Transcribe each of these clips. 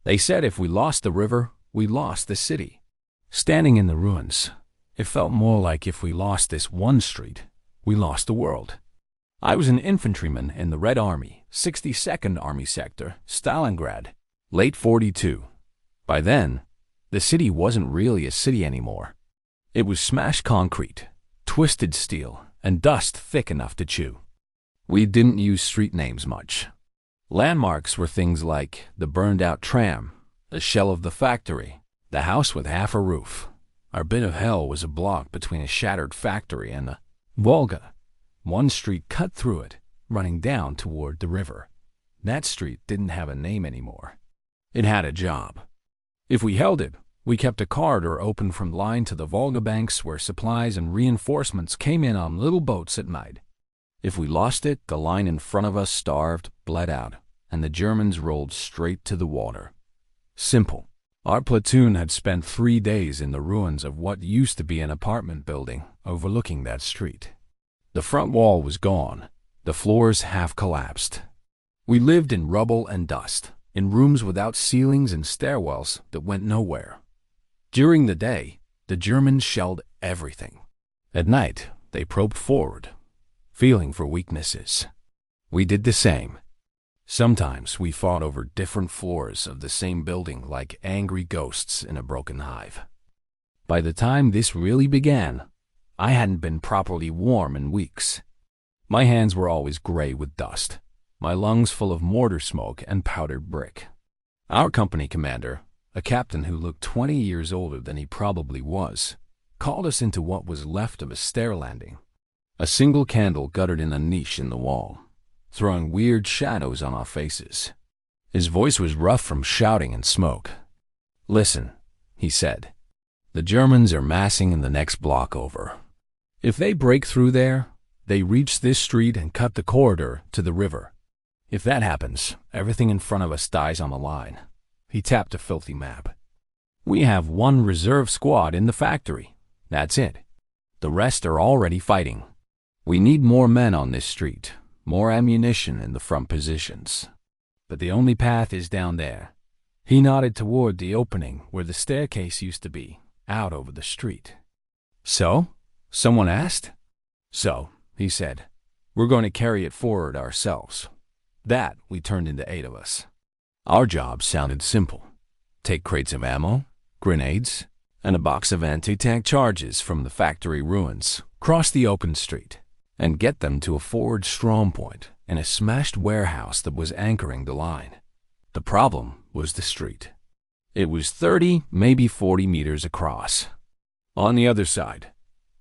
They said if we lost the river, we lost the city. Standing in the ruins, it felt more like if we lost this one street, we lost the world. I was an infantryman in the Red Army, 62nd Army Sector, Stalingrad, late 42. By then, the city wasn't really a city anymore. It was smashed concrete, twisted steel, and dust thick enough to chew. We didn't use street names much. Landmarks were things like the burned-out tram, the shell of the factory, the house with half a roof. Our bit of hell was a block between a shattered factory and the Volga. One street cut through it, running down toward the river. That street didn't have a name anymore. It had a job. If we held it, we kept a corridor open from line to the Volga banks where supplies and reinforcements came in on little boats at night. If we lost it, the line in front of us starved, bled out, and the Germans rolled straight to the water. Simple. Our platoon had spent 3 days in the ruins of what used to be an apartment building overlooking that street. The front wall was gone, the floors half collapsed. We lived in rubble and dust, in rooms without ceilings and stairwells that went nowhere. During the day, the Germans shelled everything. At night, they probed forward, feeling for weaknesses. We did the same. Sometimes we fought over different floors of the same building like angry ghosts in a broken hive. By the time this really began, I hadn't been properly warm in weeks. My hands were always gray with dust, my lungs full of mortar smoke and powdered brick. Our company commander, a captain who looked 20 years older than he probably was, called us into what was left of a stair landing. A single candle guttered in a niche in the wall, throwing weird shadows on our faces. His voice was rough from shouting and smoke. "Listen," he said. "The Germans are massing in the next block over. If they break through there, they reach this street and cut the corridor to the river. If that happens, everything in front of us dies on the line." He tapped a filthy map. "We have one reserve squad in the factory. That's it. The rest are already fighting. We need more men on this street, more ammunition in the front positions. But the only path is down there." He nodded toward the opening where the staircase used to be, out over the street. "So?" someone asked. "So," he said, "we're going to carry it forward ourselves." That we turned into 8 of us. Our job sounded simple. Take crates of ammo, grenades, and a box of anti-tank charges from the factory ruins, cross the open street, and get them to a forward strong point in a smashed warehouse that was anchoring the line. The problem was the street. It was 30, maybe 40 meters across. On the other side,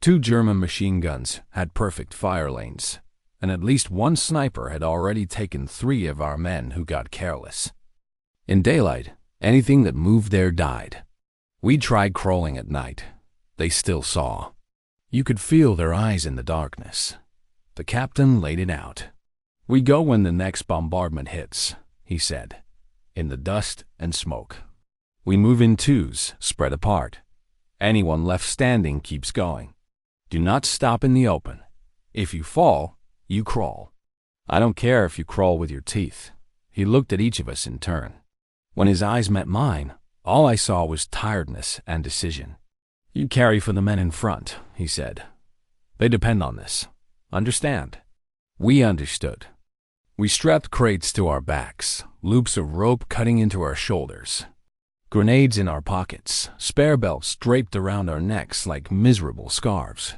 2 German machine guns had perfect fire lanes, and at least one sniper had already taken 3 of our men who got careless. In daylight, anything that moved there died. We tried crawling at night. They still saw. You could feel their eyes in the darkness. The captain laid it out. "We go when the next bombardment hits," he said, "in the dust and smoke. We move in twos, spread apart. Anyone left standing keeps going. Do not stop in the open. If you fall, you crawl. I don't care if you crawl with your teeth." He looked at each of us in turn. When his eyes met mine, all I saw was tiredness and decision. "You carry for the men in front," he said. "They depend on this. Understand?" We understood. We strapped crates to our backs, loops of rope cutting into our shoulders, grenades in our pockets, spare belts draped around our necks like miserable scarves.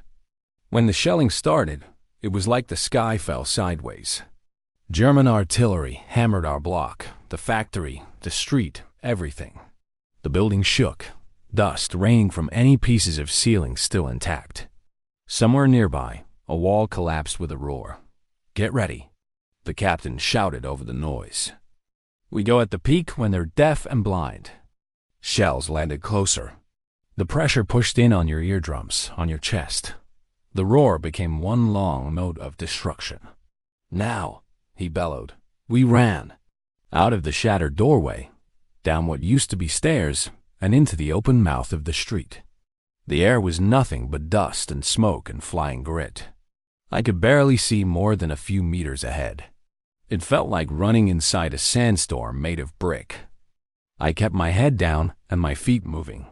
When the shelling started, it was like the sky fell sideways. German artillery hammered our block, the factory, the street, everything. The building shook, dust raining from any pieces of ceiling still intact. Somewhere nearby, a wall collapsed with a roar. "Get ready," the captain shouted over the noise. "We go at the peak when they're deaf and blind." Shells landed closer. The pressure pushed in on your eardrums, on your chest. The roar became one long note of destruction. "Now," he bellowed. We ran. Out of the shattered doorway, down what used to be stairs, and into the open mouth of the street. The air was nothing but dust and smoke and flying grit. I could barely see more than a few meters ahead. It felt like running inside a sandstorm made of brick. I kept my head down and my feet moving.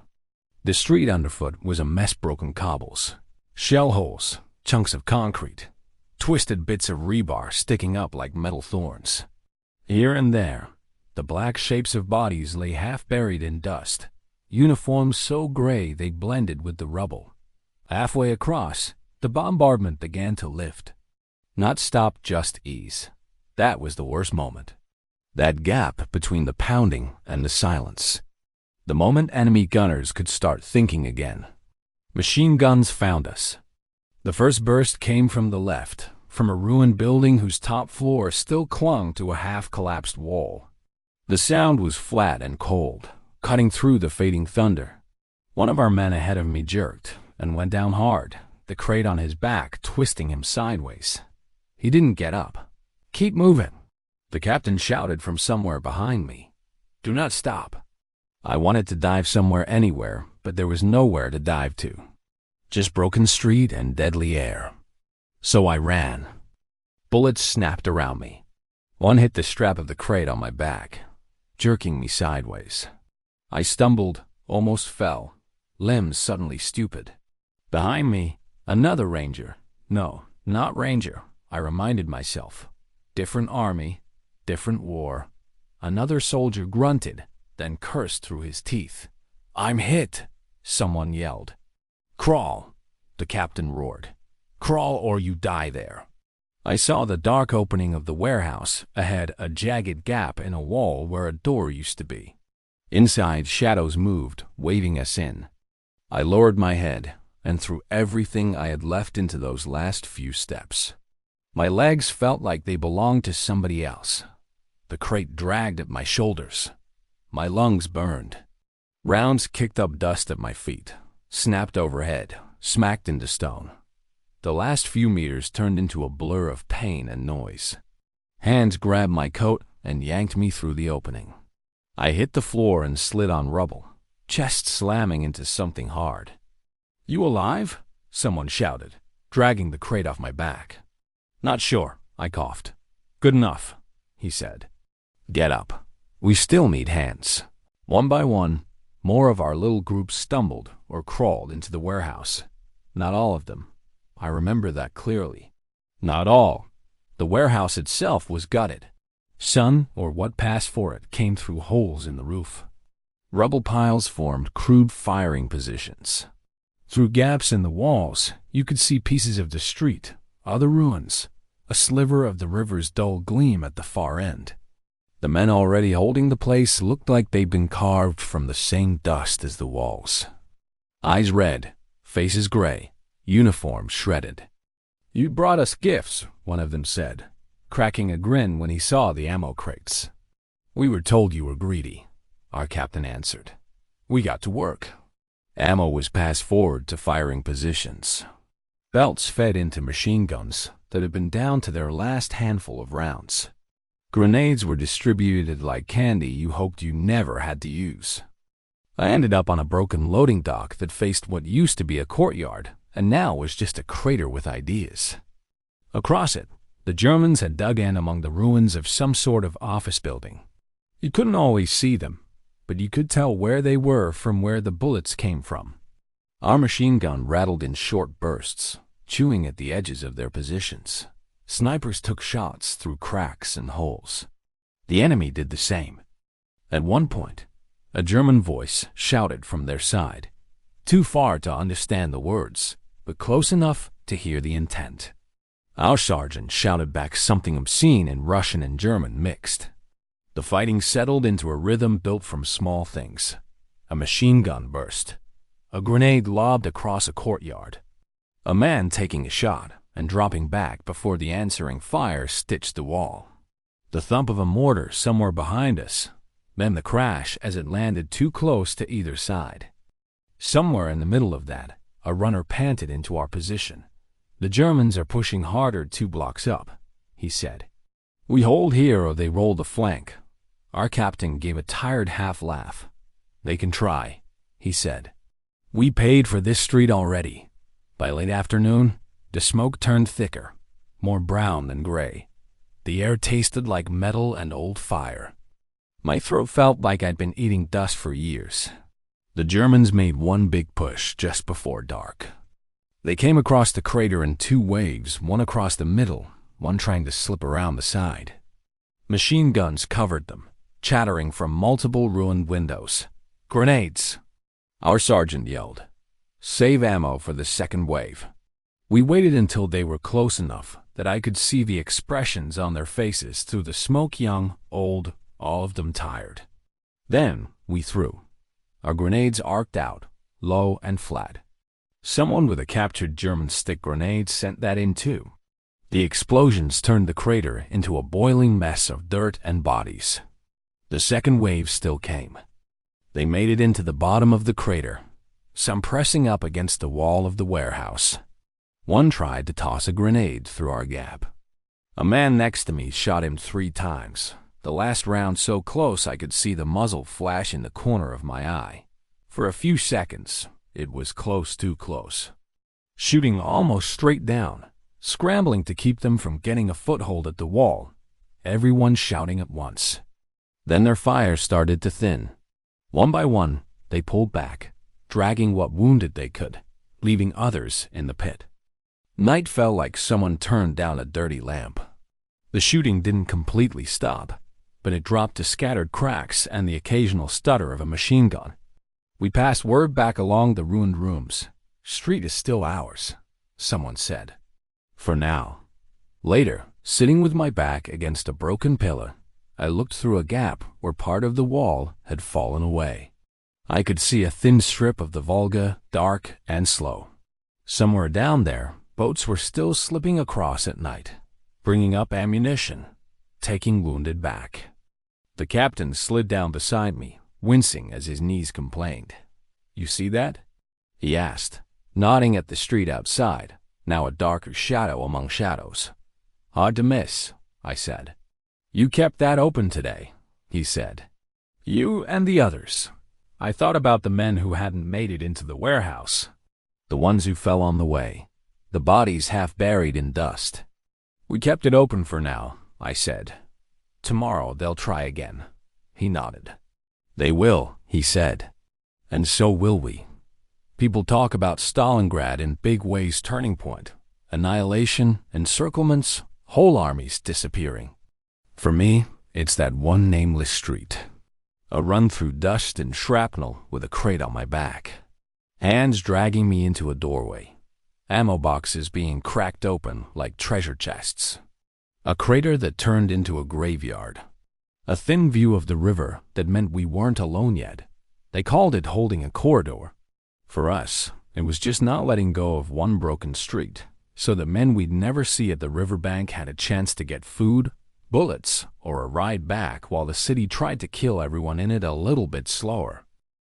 The street underfoot was a mess, broken cobbles, shell holes, chunks of concrete, twisted bits of rebar sticking up like metal thorns. Here and there, the black shapes of bodies lay half buried in dust, uniforms so gray they blended with the rubble. Halfway across, the bombardment began to lift. Not stop, just ease. That was the worst moment. That gap between the pounding and the silence. The moment enemy gunners could start thinking again. Machine guns found us. The first burst came from the left, from a ruined building whose top floor still clung to a half-collapsed wall. The sound was flat and cold, cutting through the fading thunder. One of our men ahead of me jerked and went down hard, the crate on his back twisting him sideways. He didn't get up. "Keep moving," the captain shouted from somewhere behind me. "Do not stop." I wanted to dive somewhere, anywhere, but there was nowhere to dive to. Just broken street and deadly air. So I ran. Bullets snapped around me. One hit the strap of the crate on my back, jerking me sideways. I stumbled, almost fell, limbs suddenly stupid. Behind me, another ranger. No, not ranger, I reminded myself. Different army, different war. Another soldier grunted, then cursed through his teeth. "I'm hit," someone yelled. "Crawl," the captain roared. "Crawl or you die there." I saw the dark opening of the warehouse ahead, a jagged gap in a wall where a door used to be. Inside, shadows moved, waving us in. I lowered my head and threw everything I had left into those last few steps. My legs felt like they belonged to somebody else. The crate dragged at my shoulders. My lungs burned. Rounds kicked up dust at my feet, snapped overhead, smacked into stone. The last few meters turned into a blur of pain and noise. Hands grabbed my coat and yanked me through the opening. I hit the floor and slid on rubble, chest slamming into something hard. "You alive?" someone shouted, dragging the crate off my back. "Not sure," I coughed. "Good enough," he said. "Get up. We still need hands." One by one, more of our little group stumbled or crawled into the warehouse. Not all of them. I remember that clearly. Not all. The warehouse itself was gutted. Sun, or what passed for it, came through holes in the roof. Rubble piles formed crude firing positions. Through gaps in the walls, you could see pieces of the street, other ruins, a sliver of the river's dull gleam at the far end. The men already holding the place looked like they'd been carved from the same dust as the walls. Eyes red, faces gray, uniforms shredded. "You brought us gifts," one of them said, cracking a grin when he saw the ammo crates. "We were told you were greedy," our captain answered. "We got to work." Ammo was passed forward to firing positions. Belts fed into machine guns that had been down to their last handful of rounds. Grenades were distributed like candy you hoped you never had to use. I ended up on a broken loading dock that faced what used to be a courtyard and now was just a crater with ideas. Across it, the Germans had dug in among the ruins of some sort of office building. You couldn't always see them, but you could tell where they were from where the bullets came from. Our machine gun rattled in short bursts, chewing at the edges of their positions. Snipers took shots through cracks and holes. The enemy did the same. At one point, a German voice shouted from their side, too far to understand the words, but close enough to hear the intent. Our sergeant shouted back something obscene in Russian and German mixed. The fighting settled into a rhythm built from small things. A machine gun burst. A grenade lobbed across a courtyard. A man taking a shot and dropping back before the answering fire stitched the wall. The thump of a mortar somewhere behind us, then the crash as it landed too close to either side. Somewhere in the middle of that, a runner panted into our position. "The Germans are pushing harder 2 blocks up," he said. "We hold here or they roll the flank." Our captain gave a tired half laugh. "They can try," he said. We paid for this street already. By late afternoon, the smoke turned thicker, more brown than gray. The air tasted like metal and old fire. My throat felt like I'd been eating dust for years. The Germans made one big push just before dark. They came across the crater in two waves, one across the middle, one trying to slip around the side. Machine guns covered them, chattering from multiple ruined windows. Grenades! Our sergeant yelled. Save ammo for the second wave. We waited until they were close enough that I could see the expressions on their faces through the smoke, young, old, all of them tired. Then we threw. Our grenades arced out, low and flat. Someone with a captured German stick grenade sent that in too. The explosions turned the crater into a boiling mess of dirt and bodies. The second wave still came. They made it into the bottom of the crater, some pressing up against the wall of the warehouse. One tried to toss a grenade through our gap. A man next to me shot him 3 times, the last round so close I could see the muzzle flash in the corner of my eye. For a few seconds, it was close, too close. Shooting almost straight down, scrambling to keep them from getting a foothold at the wall, everyone shouting at once. Then their fire started to thin. One by one, they pulled back, dragging what wounded they could, leaving others in the pit. Night fell like someone turned down a dirty lamp. The shooting didn't completely stop, but it dropped to scattered cracks and the occasional stutter of a machine gun. We passed word back along the ruined rooms. Street is still ours, someone said. For now. Later, sitting with my back against a broken pillar, I looked through a gap where part of the wall had fallen away. I could see a thin strip of the Volga, dark and slow. Somewhere down there, boats were still slipping across at night, bringing up ammunition, taking wounded back. The captain slid down beside me, wincing as his knees complained. You see that? He asked, nodding at the street outside, now a darker shadow among shadows. Hard to miss, I said. You kept that open today, he said. You and the others. I thought about the men who hadn't made it into the warehouse, the ones who fell on the way, the bodies half buried in dust. We kept it open for now, I said. Tomorrow they'll try again. He nodded. They will, he said. And so will we. People talk about Stalingrad in big ways turning point, annihilation, encirclements, whole armies disappearing. For me, it's that one nameless street. A run through dust and shrapnel with a crate on my back. Hands dragging me into a doorway. Ammo boxes being cracked open like treasure chests. A crater that turned into a graveyard. A thin view of the river that meant we weren't alone yet. They called it holding a corridor. For us, it was just not letting go of one broken street, so the men we'd never see at the riverbank had a chance to get food, bullets, or a ride back while the city tried to kill everyone in it a little bit slower.